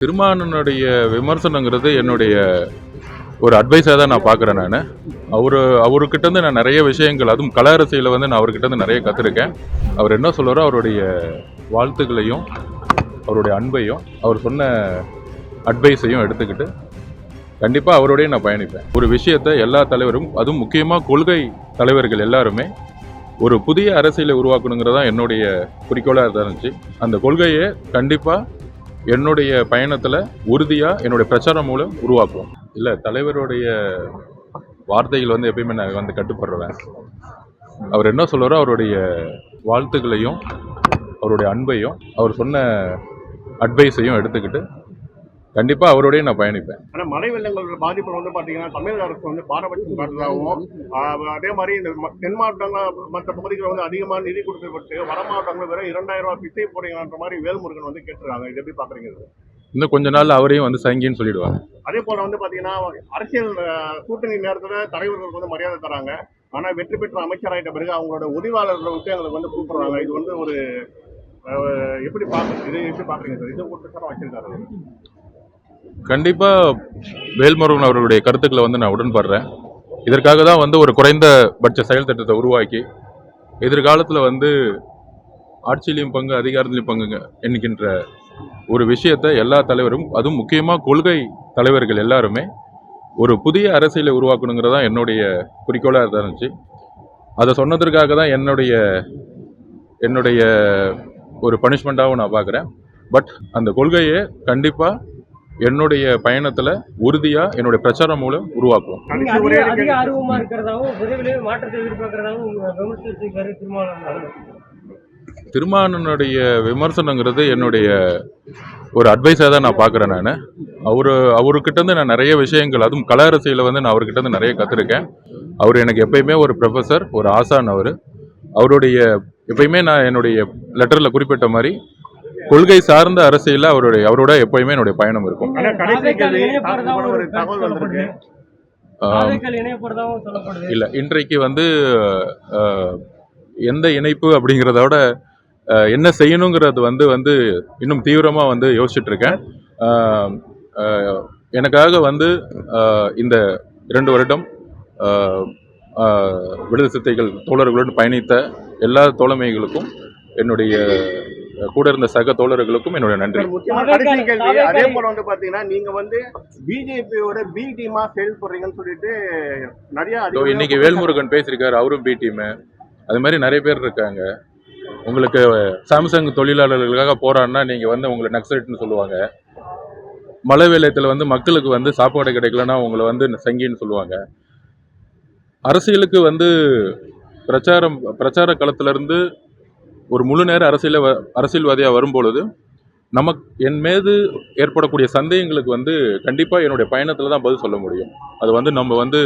திருமானனுடைய விமர்சனங்கிறது என்னுடைய ஒரு அட்வைஸாக தான் நான் பார்க்குறேன். நான் அவர்கிட்டருந்து நான் நிறைய விஷயங்கள், அதுவும் கல அரசியலில் வந்து நான் அவர்கிட்டருந்து நிறைய கற்றுருக்கேன். அவர் என்ன சொல்கிறாரோ அவருடைய வாழ்த்துக்களையும் அவருடைய அன்பையும் அவர் சொன்ன அட்வைஸையும் எடுத்துக்கிட்டு கண்டிப்பாக அவரோடய நான் பயணிப்பேன். ஒரு விஷயத்தை எல்லா தலைவரும், அதுவும் முக்கியமாக கொள்கை தலைவர்கள் எல்லாருமே ஒரு புதிய அரசியலை உருவாக்கணுங்கிறதான் என்னுடைய குறிக்கோளாக இருந்துச்சு. அந்த கொள்கையை கண்டிப்பாக என்னுடைய பயணத்தில் உறுதியாக என்னுடைய பிரச்சாரம் மூலம் உருவாக்குவோம். இல்லை, தலைவருடைய வார்த்தைகள் வந்து எப்பயுமே நான் வந்து கட்டுப்படுறேன். அவர் என்ன சொல்கிறாரோ அவருடைய வாழ்த்துக்களையும் அவருடைய அன்பையும் அவர் சொன்ன அட்வைஸையும் எடுத்துக்கிட்டு கண்டிப்பாக அவரோடய நான் பயணிப்பேன். ஆனால் மழை வெள்ளங்களோட பாதிப்பு வந்து பார்த்தீங்கன்னா தமிழக அரசு வந்து பாரபட்சம் காட்டுறதாகவும், அதே மாதிரி இந்த தென் மாவட்டங்கள் மற்ற பகுதிகளில் வந்து அதிகமாக நிதி கொடுக்கப்பட்டு வட மாவட்டங்கள் வெறும் 2000 ரூபாய் பிச்சை போடுங்கன்ற மாதிரி வேல்முருகன் வந்து கேட்டுருக்காங்க. இது எப்படி பார்க்குறீங்க? இன்னும் கொஞ்ச நாள் அவரையும் வந்து சங்கின்னு சொல்லிடுவாங்க. அதே போல் வந்து பார்த்தீங்கன்னா அரசியல் கூட்டணி நேரத்தில் தலைவர்களுக்கு வந்து மரியாதை தராங்க. ஆனால் வெற்றி பெற்ற அமைச்சராகிட்ட பிறகு அவங்களோட உதவியாளர்களை விட்டு எங்களுக்கு வந்து கூப்பிடுறாங்க. இது வந்து ஒரு எப்படி பார்க்குறீங்க? இது எப்படி பார்க்குறீங்க சார்? இது ஒரு வச்சிருக்காரு. கண்டிப்பாக வேல்முருகன் அவர்களுடைய கருத்துக்களை வந்து நான் உடன்படுறேன். இதற்காக தான் வந்து ஒரு குறைந்த பட்ச செயல் திட்டத்தை உருவாக்கி எதிர்காலத்தில் வந்து ஆட்சியிலையும் பங்கு அதிகாரத்திலையும் பங்குங்க என்கின்ற ஒரு விஷயத்தை எல்லா தலைவரும், அதுவும் முக்கியமாக கொள்கை தலைவர்கள் எல்லாருமே ஒரு புதிய அரசியலை உருவாக்கணுங்கிறதான் என்னுடைய குறிக்கோளாக இருந்துச்சு. அதை சொன்னதற்காக தான் என்னுடைய ஒரு பனிஷ்மெண்ட்டாகவும் நான் பார்க்குறேன். பட் அந்த கொள்கையை கண்டிப்பாக என்னுடைய பயணத்தில் உறுதியாக என்னுடைய பிரச்சாரம் மூலம் உருவாக்குவோம். திருமானனுடைய விமர்சனங்கிறது என்னுடைய ஒரு அட்வைஸாக தான் நான் பார்க்குறேன். நான் அவர்கிட்டருந்து நான் நிறைய விஷயங்கள், அதுவும் கல அரசியலில் வந்து நான் அவர்கிட்டருந்து நிறைய கற்றுருக்கேன். அவர் எனக்கு எப்பயுமே ஒரு ப்ரொஃபஸர், ஒரு ஆசான். அவருடைய எப்பயுமே நான் என்னுடைய லெட்டரில் குறிப்பிட்ட மாதிரி கொள்கை சார்ந்த அரசியல் அவரோட எப்பயுமே என்னுடைய பயணம் இருக்கும். இல்லை, இன்றைக்கு வந்து எந்த இணைப்பு அப்படிங்கிறதோட என்ன செய்யணுங்கிறது வந்து இன்னும் தீவிரமாக வந்து யோசிச்சுட்டு இருக்கேன். எனக்காக வந்து இந்த 2 வருடம் விடுதலை சிறுத்தைகள் தோழர்களுடன் பயணித்த எல்லா தோழமைகளுக்கும், என்னுடைய கூட இருந்த சக தோழர்களுக்கும் என்னுடைய நன்றி. அதே போல வந்து பாத்தீங்கன்னா நீங்க வந்து பிஜேபியோட பி டீமா செயல்படுறீங்கன்னு சொல்லிட்டு நிறைய இன்னைக்கு வேல்முருகன் பேசியிருக்காரு, அவரும் பி டீம். அது மாதிரி நிறைய பேர் இருக்காங்க. உங்களுக்கு சாம்சங் தொழிலாளர்களுக்காக போராடினா நீங்க வந்து உங்களை நக்சலைட்னு சொல்லுவாங்க. மழை வெள்ளத்தில் வந்து மக்களுக்கு வந்து சாப்பாடு கிடைக்கலன்னா உங்களை வந்து சங்கின்னு சொல்லுவாங்க. அரசியலுக்கு வந்து பிரச்சார களத்திலிருந்து ஒரு முழு நேர அரசியல்வாதியாக வரும்பொழுது என் மீது ஏற்படக்கூடிய சந்தேகங்களுக்கு வந்து கண்டிப்பாக என்னுடைய பயணத்தில் தான் பதில் சொல்ல முடியும். அது வந்து நம்ம வந்து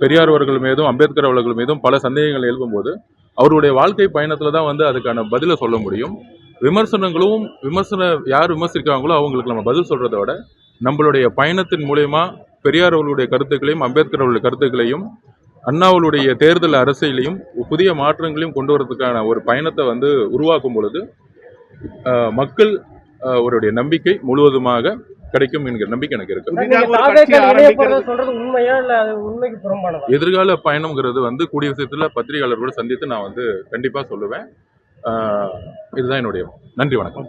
பெரியார் அவர்கள் மீதும் அம்பேத்கர் அவர்கள் மீதும் பல சந்தேகங்கள் எழுப்பும்போது அவருடைய வாழ்க்கை பயணத்தில் தான் வந்து அதுக்கான பதிலை சொல்ல முடியும். யார் விமர்சிக்கிறாங்களோ அவங்களுக்கு நம்ம பதில் சொல்கிறத விட நம்மளுடைய பயணத்தின் மூலயமா பெரியார் அவர்களுடைய கருத்துக்களையும் அம்பேத்கர் அவர்களுடைய கருத்துக்களையும் அண்ணாவுடைய தேர்தல் அரசியலையும் புதிய மாற்றங்களையும் கொண்டு வரதுக்கான ஒரு பயணத்தை வந்து உருவாக்கும் பொழுது மக்கள் அவருடைய நம்பிக்கை முழுவதுமாக கிடைக்கும் என்கிற நம்பிக்கை எனக்கு இருக்கு. எதிர்கால பயணம்ங்கிறது வந்து கூடிய விஷயத்துல பத்திரிகையாளர்களோட சந்தித்து நான் வந்து கண்டிப்பா சொல்லுவேன். இதுதான் என்னுடைய நன்றி, வணக்கம்.